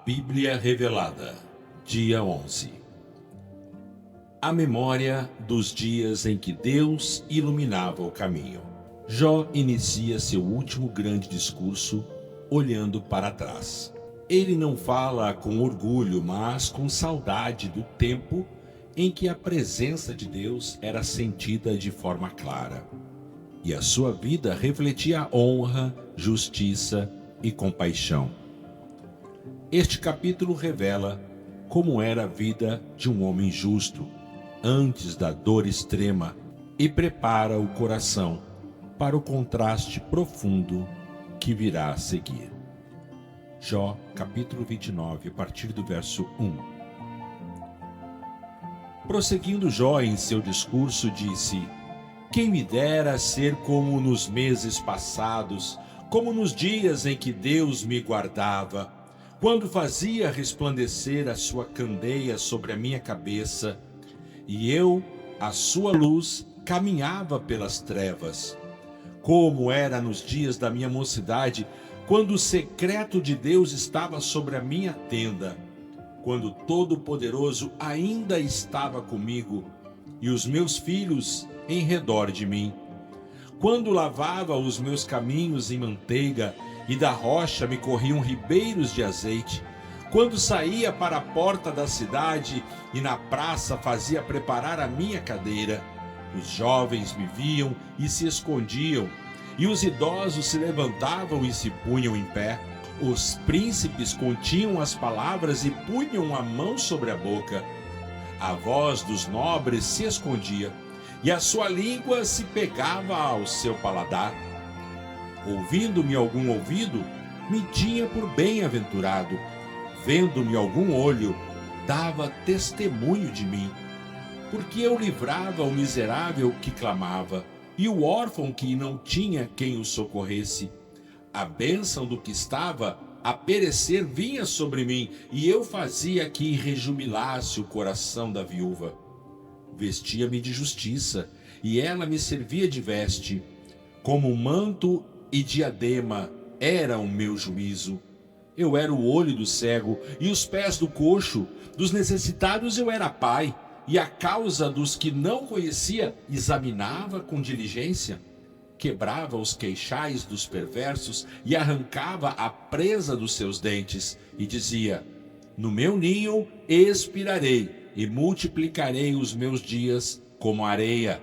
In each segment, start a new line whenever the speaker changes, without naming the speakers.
Bíblia Revelada, dia 11. A memória dos dias em que Deus iluminava o caminho. Jó inicia seu último grande discurso olhando para trás. Ele não fala com orgulho, mas com saudade do tempo em que a presença de Deus era sentida de forma clara. E a sua vida refletia honra, justiça e compaixão. Este capítulo revela como era a vida de um homem justo, antes da dor extrema, e prepara o coração para o contraste profundo que virá a seguir. Jó, capítulo 29, a partir do verso 1. Prosseguindo Jó em seu discurso, disse: Quem me dera ser como nos meses passados, como nos dias em que Deus me guardava, quando fazia resplandecer a sua candeia sobre a minha cabeça, e eu, a sua luz, caminhava pelas trevas. Como era nos dias da minha mocidade, quando o secreto de Deus estava sobre a minha tenda, quando o Todo-Poderoso ainda estava comigo, e os meus filhos em redor de mim. Quando lavava os meus caminhos em manteiga, e da rocha me corriam ribeiros de azeite, quando saía para a porta da cidade e na praça fazia preparar a minha cadeira, os jovens me viam e se escondiam, e os idosos se levantavam e se punham em pé. Os príncipes continham as palavras e punham a mão sobre a boca. A voz dos nobres se escondia, e a sua língua se pegava ao seu paladar. Ouvindo-me algum ouvido, me tinha por bem-aventurado. Vendo-me algum olho, dava testemunho de mim. Porque eu livrava o miserável que clamava, e o órfão que não tinha quem o socorresse. A bênção do que estava a perecer vinha sobre mim, e eu fazia que rejubilasse o coração da viúva. Vestia-me de justiça, e ela me servia de veste. Como manto e diadema era o meu juízo. Eu era o olho do cego e os pés do coxo. Dos necessitados eu era pai, e a causa dos que não conhecia examinava com diligência. Quebrava os queixais dos perversos e arrancava a presa dos seus dentes, e dizia: No meu ninho expirarei e multiplicarei os meus dias como areia.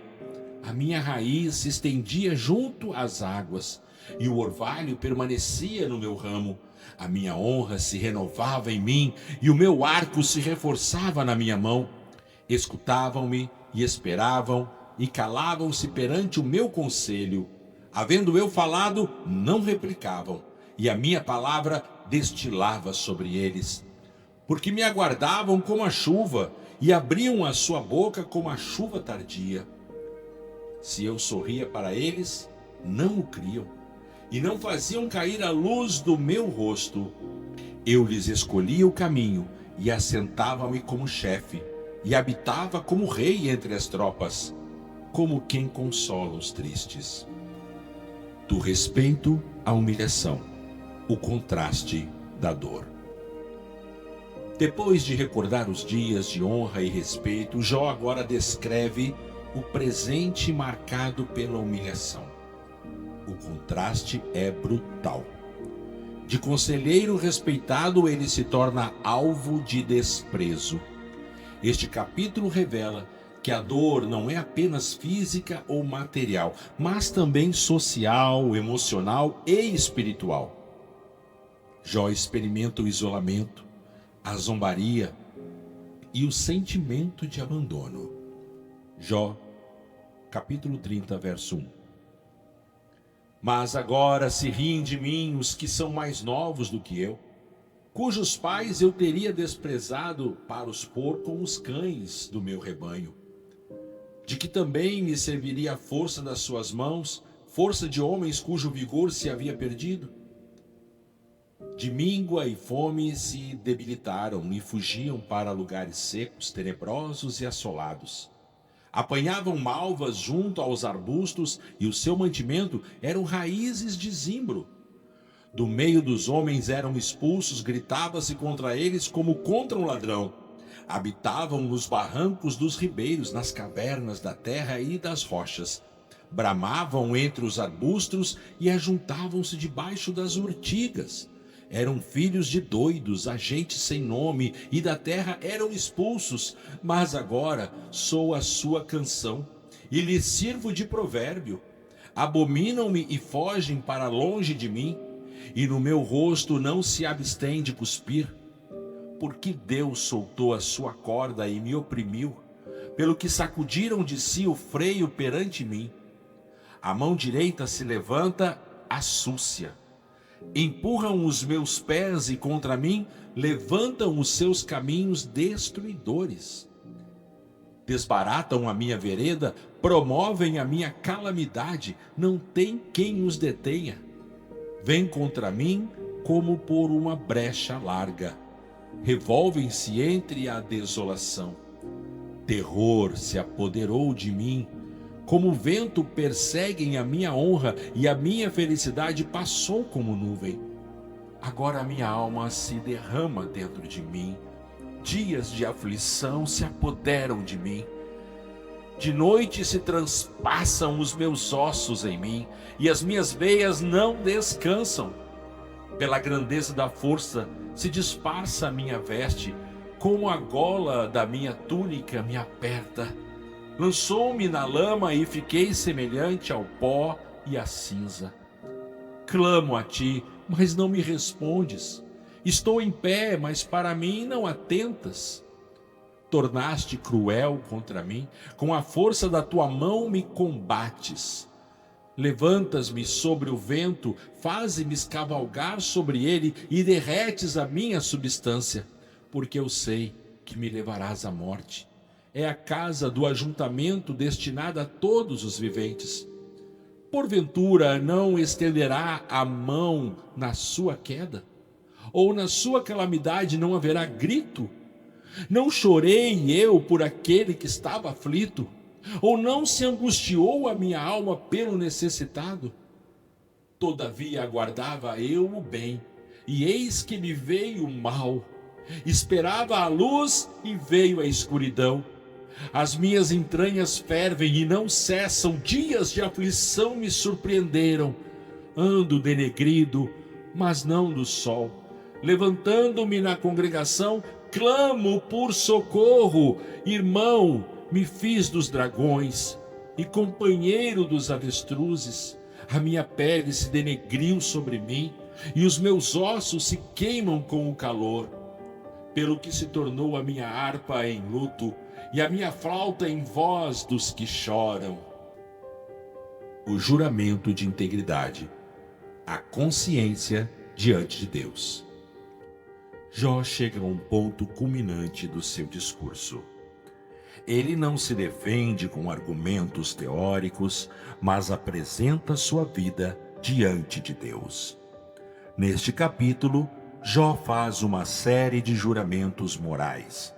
A minha raiz se estendia junto às águas, e o orvalho permanecia no meu ramo. A minha honra se renovava em mim, e o meu arco se reforçava na minha mão. Escutavam-me e esperavam, e calavam-se perante o meu conselho. Havendo eu falado, não replicavam, e a minha palavra destilava sobre eles. Porque me aguardavam como a chuva, e abriam a sua boca como a chuva tardia. Se eu sorria para eles, não o criam, e não faziam cair a luz do meu rosto. Eu lhes escolhia o caminho, e assentava-me como chefe, e habitava como rei entre as tropas, como quem consola os tristes. Do respeito à humilhação, o contraste da dor. Depois de recordar os dias de honra e respeito, Jó agora descreve o presente marcado pela humilhação. O contraste é brutal. De conselheiro respeitado, ele se torna alvo de desprezo. Este capítulo revela que a dor não é apenas física ou material, mas também social, emocional e espiritual. Jó experimenta o isolamento, a zombaria e o sentimento de abandono. Jó, capítulo 30, verso 1. Mas agora se riem de mim os que são mais novos do que eu, cujos pais eu teria desprezado para os pôr com os cães do meu rebanho. De que também me serviria a força das suas mãos, força de homens cujo vigor se havia perdido? De míngua e fome se debilitaram e fugiam para lugares secos, tenebrosos e assolados. Apanhavam malvas junto aos arbustos, e o seu mantimento eram raízes de zimbro. Do meio dos homens eram expulsos, gritava-se contra eles como contra um ladrão. Habitavam nos barrancos dos ribeiros, nas cavernas da terra e das rochas. Bramavam entre os arbustos e ajuntavam-se debaixo das urtigas. Eram filhos de doidos, agentes sem nome, e da terra eram expulsos. Mas agora sou a sua canção, e lhes sirvo de provérbio. Abominam-me e fogem para longe de mim, e no meu rosto não se abstém de cuspir. Porque Deus soltou a sua corda e me oprimiu, pelo que sacudiram de si o freio perante mim. A mão direita se levanta, assúcia. Empurram os meus pés e contra mim levantam os seus caminhos destruidores. Desbaratam a minha vereda, promovem a minha calamidade, não tem quem os detenha. Vêm contra mim como por uma brecha larga. Revolvem-se entre a desolação. Terror se apoderou de mim. Como vento perseguem a minha honra, e a minha felicidade passou como nuvem. Agora a minha alma se derrama dentro de mim. Dias de aflição se apoderam de mim. De noite se transpassam os meus ossos em mim, e as minhas veias não descansam. Pela grandeza da força se disfarça a minha veste, como a gola da minha túnica me aperta. Lançou-me na lama e fiquei semelhante ao pó e à cinza. Clamo a ti, mas não me respondes. Estou em pé, mas para mim não atentas. Tornaste cruel contra mim, com a força da tua mão me combates. Levantas-me sobre o vento, fazes-me cavalgar sobre ele e derretes a minha substância, porque eu sei que me levarás à morte. É a casa do ajuntamento destinada a todos os viventes. Porventura não estenderá a mão na sua queda? Ou na sua calamidade não haverá grito? Não chorei eu por aquele que estava aflito? Ou não se angustiou a minha alma pelo necessitado? Todavia aguardava eu o bem, e eis que me veio o mal. Esperava a luz e veio a escuridão. As minhas entranhas fervem e não cessam, dias de aflição me surpreenderam. Ando denegrido, mas não do sol. Levantando-me na congregação, clamo por socorro. Irmão, me fiz dos dragões e companheiro dos avestruzes. A minha pele se denegriu sobre mim e os meus ossos se queimam com o calor. Pelo que se tornou a minha harpa em luto e a minha flauta em voz dos que choram. O juramento de integridade, a consciência diante de Deus. Jó chega a um ponto culminante do seu discurso. Ele não se defende com argumentos teóricos, mas apresenta sua vida diante de Deus. Neste capítulo, Jó faz uma série de juramentos morais,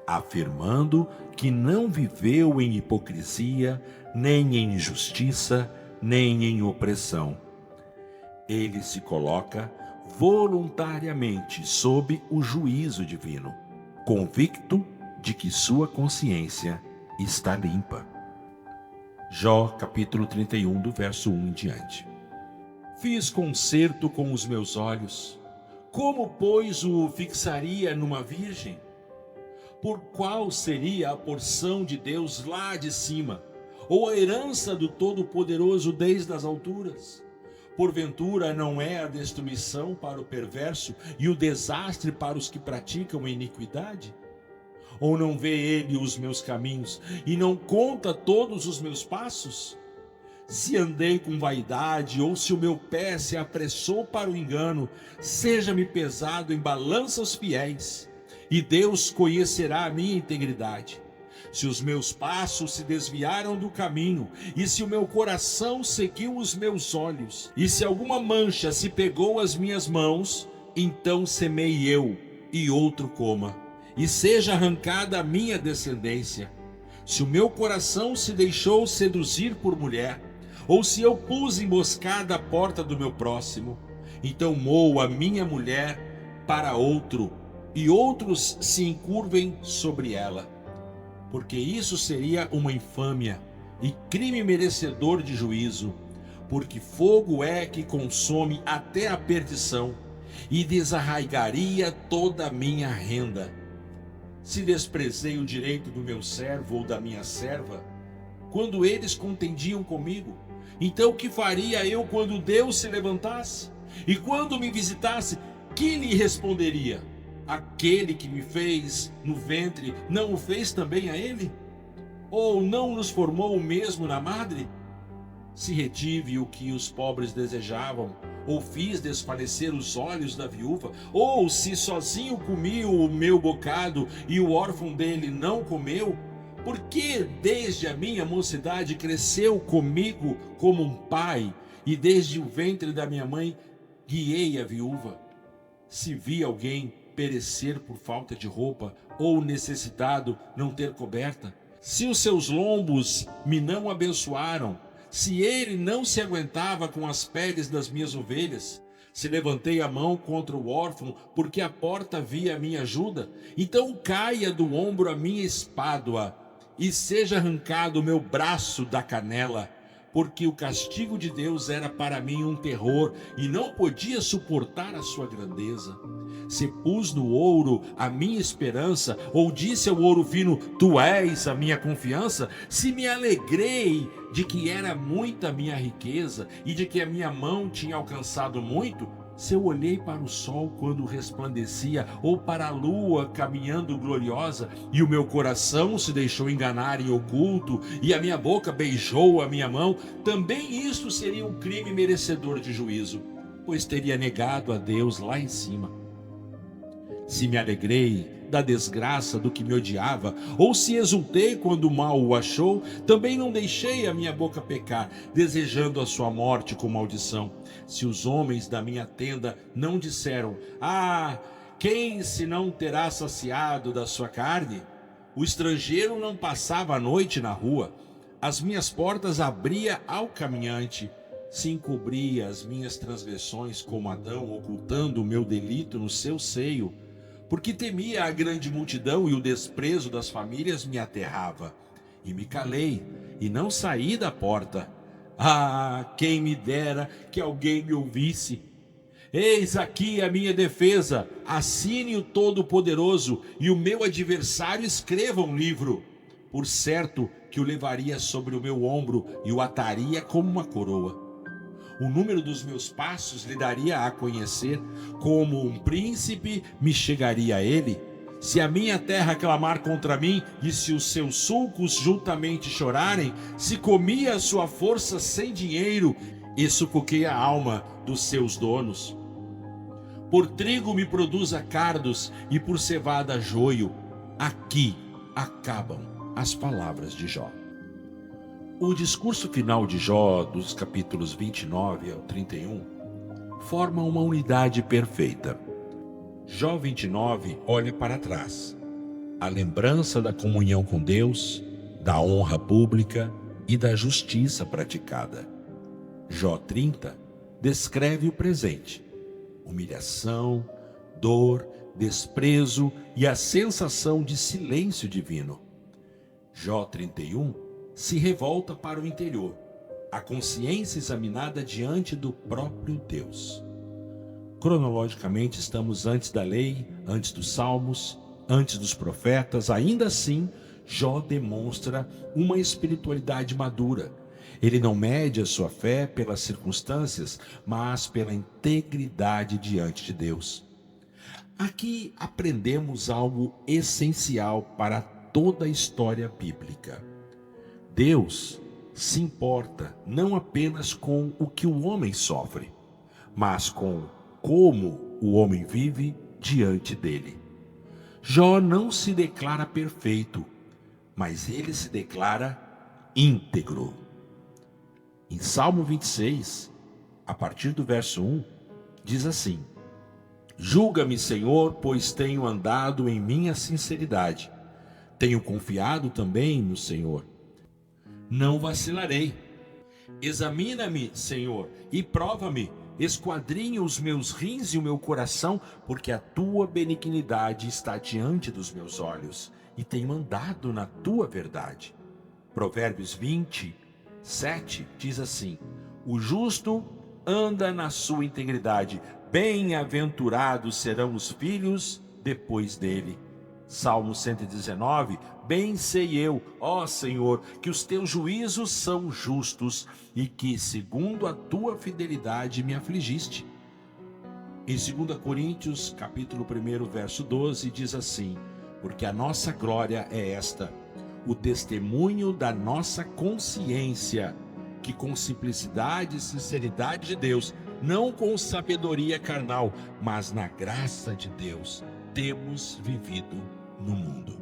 afirmando que não viveu em hipocrisia, nem em injustiça, nem em opressão. Ele se coloca voluntariamente sob o juízo divino, convicto de que sua consciência está limpa. Jó, capítulo 31, do verso 1 em diante. Fiz concerto com os meus olhos. Como, pois, o fixaria numa virgem? Por qual seria a porção de Deus lá de cima, ou a herança do Todo-Poderoso desde as alturas? Porventura não é a destruição para o perverso e o desastre para os que praticam a iniquidade? Ou não vê ele os meus caminhos e não conta todos os meus passos? Se andei com vaidade ou se o meu pé se apressou para o engano, seja-me pesado em balanças fiéis, e Deus conhecerá a minha integridade. Se os meus passos se desviaram do caminho, e se o meu coração seguiu os meus olhos, e se alguma mancha se pegou às minhas mãos, então semei eu, e outro coma, e seja arrancada a minha descendência. Se o meu coração se deixou seduzir por mulher, ou se eu pus emboscada à porta do meu próximo, Então moo a minha mulher para outro, e outros se encurvem sobre ela. Porque isso seria uma infâmia e crime merecedor de juízo, porque fogo é que consome até a perdição, e desarraigaria toda a minha renda. Se desprezei o direito do meu servo ou da minha serva, quando eles contendiam comigo, então o que faria eu quando Deus se levantasse? E quando me visitasse, que lhe responderia? Aquele que me fez no ventre, não o fez também a ele? Ou não nos formou o mesmo na madre? Se retive o que os pobres desejavam, ou fiz desfalecer os olhos da viúva, ou se sozinho comi o meu bocado e o órfão dele não comeu, porque desde a minha mocidade cresceu comigo como um pai, e desde o ventre da minha mãe guiei a viúva. Se vi alguém perecer por falta de roupa, ou necessitado não ter coberta, se os seus lombos me não abençoaram, se ele não se aguentava com as peles das minhas ovelhas, se levantei a mão contra o órfão, porque à porta via a minha ajuda, então caia do ombro a minha espádua, e seja arrancado o meu braço da canela, porque o castigo de Deus era para mim um terror, e não podia suportar a sua grandeza. Se pus no ouro a minha esperança, ou disse ao ouro fino, tu és a minha confiança, se me alegrei de que era muita a minha riqueza, e de que a minha mão tinha alcançado muito, se eu olhei para o sol quando resplandecia, ou para a lua caminhando gloriosa, e o meu coração se deixou enganar em oculto, e a minha boca beijou a minha mão, também isto seria um crime merecedor de juízo, pois teria negado a Deus lá em cima. Se me alegrei da desgraça do que me odiava, ou se exultei quando o mal o achou, também não deixei a minha boca pecar, desejando a sua morte com maldição. Se os homens da minha tenda não disseram, quem se não terá saciado da sua carne? O estrangeiro não passava a noite na rua, as minhas portas abria ao caminhante. Se encobria as minhas transgressões como Adão, ocultando o meu delito no seu seio, porque temia a grande multidão e o desprezo das famílias me aterrava. E me calei e não saí da porta. Quem me dera que alguém me ouvisse. Eis aqui a minha defesa, assine o Todo-Poderoso, e o meu adversário escreva um livro. Por certo que o levaria sobre o meu ombro e o ataria como uma coroa. O número dos meus passos lhe daria a conhecer, como um príncipe me chegaria a ele. Se a minha terra clamar contra mim, e se os seus sulcos juntamente chorarem, se comi a sua força sem dinheiro, e sufoquei a alma dos seus donos. Por trigo me produza cardos, e por cevada joio. Aqui acabam as palavras de Jó. O discurso final de Jó, dos capítulos 29 ao 31, forma uma unidade perfeita. Jó 29 olha para trás, a lembrança da comunhão com Deus, da honra pública e da justiça praticada. Jó 30 descreve o presente, humilhação, dor, desprezo e a sensação de silêncio divino. Jó 31 se revolta para o interior, a consciência examinada diante do próprio Deus. Cronologicamente estamos antes da lei, antes dos salmos, antes dos profetas. Ainda assim, Jó demonstra uma espiritualidade madura. Ele não mede a sua fé pelas circunstâncias, mas pela integridade diante de Deus. Aqui aprendemos algo essencial para toda a história bíblica. Deus se importa não apenas com o que o homem sofre, mas com como o homem vive diante dele. Jó não se declara perfeito, mas ele se declara íntegro. Em Salmo 26, a partir do verso 1, diz assim: julga-me, Senhor, pois tenho andado em minha sinceridade. Tenho confiado também no Senhor. Não vacilarei. Examina-me, Senhor, e prova-me. Esquadrinha os meus rins e o meu coração, porque a tua benignidade está diante dos meus olhos e tenho andado na tua verdade. Provérbios 20:7 diz assim: o justo anda na sua integridade, bem-aventurados serão os filhos depois dele. Salmo 119: bem sei eu, ó Senhor, que os teus juízos são justos e que, segundo a tua fidelidade, me afligiste. Em 2 Coríntios, capítulo 1, verso 12, diz assim: porque a nossa glória é esta, o testemunho da nossa consciência, que com simplicidade e sinceridade de Deus, não com sabedoria carnal, mas na graça de Deus, temos vivido no mundo.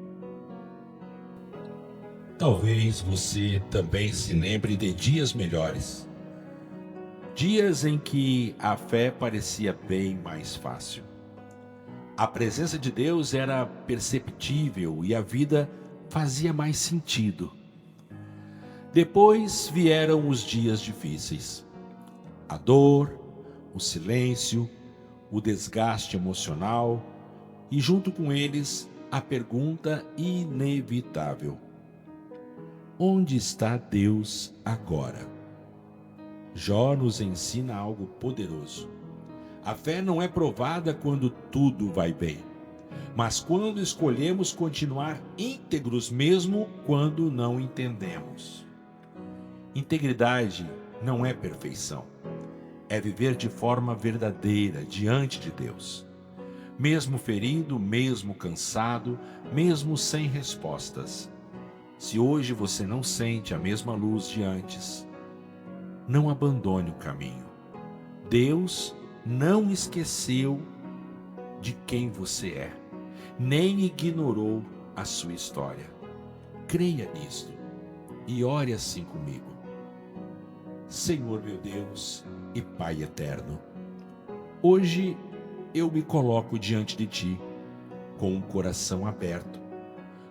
Talvez você também se lembre de dias melhores, dias em que a fé parecia bem mais fácil. A presença de Deus era perceptível e a vida fazia mais sentido. Depois vieram os dias difíceis, a dor, o silêncio, o desgaste emocional e, junto com eles, a pergunta inevitável: onde está Deus agora? Jó nos ensina algo poderoso. A fé não é provada quando tudo vai bem, mas quando escolhemos continuar íntegros mesmo quando não entendemos. Integridade não é perfeição, é viver de forma verdadeira diante de Deus. Mesmo ferido, mesmo cansado, mesmo sem respostas. Se hoje você não sente a mesma luz de antes, não abandone o caminho. Deus não esqueceu de quem você é, nem ignorou a sua história. Creia nisto e ore assim comigo. Senhor meu Deus e Pai eterno, hoje eu me coloco diante de Ti com um coração aberto.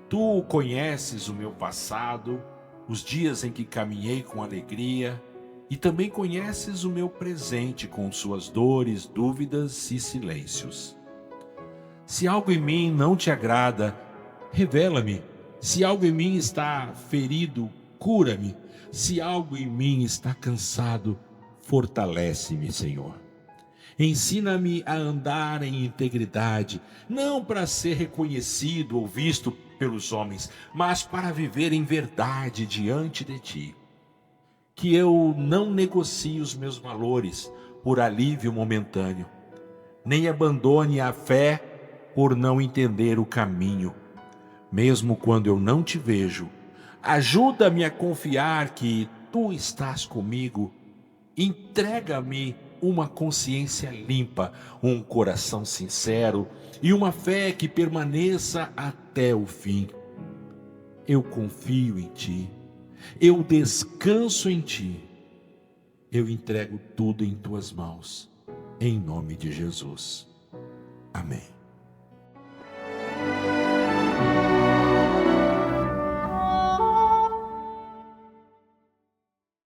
Tu conheces o meu passado, os dias em que caminhei com alegria, e também conheces o meu presente com suas dores, dúvidas e silêncios. Se algo em mim não te agrada, revela-me. Se algo em mim está ferido, cura-me. Se algo em mim está cansado, fortalece-me, Senhor. Ensina-me a andar em integridade, não para ser reconhecido ou visto pelos homens, mas para viver em verdade diante de Ti. Que eu não negocie os meus valores por alívio momentâneo, nem abandone a fé por não entender o caminho. Mesmo quando eu não te vejo, ajuda-me a confiar que Tu estás comigo. Entrega-me uma consciência limpa, um coração sincero e uma fé que permaneça até o fim. Eu confio em Ti, eu descanso em Ti, eu entrego tudo em Tuas mãos, em nome de Jesus. Amém.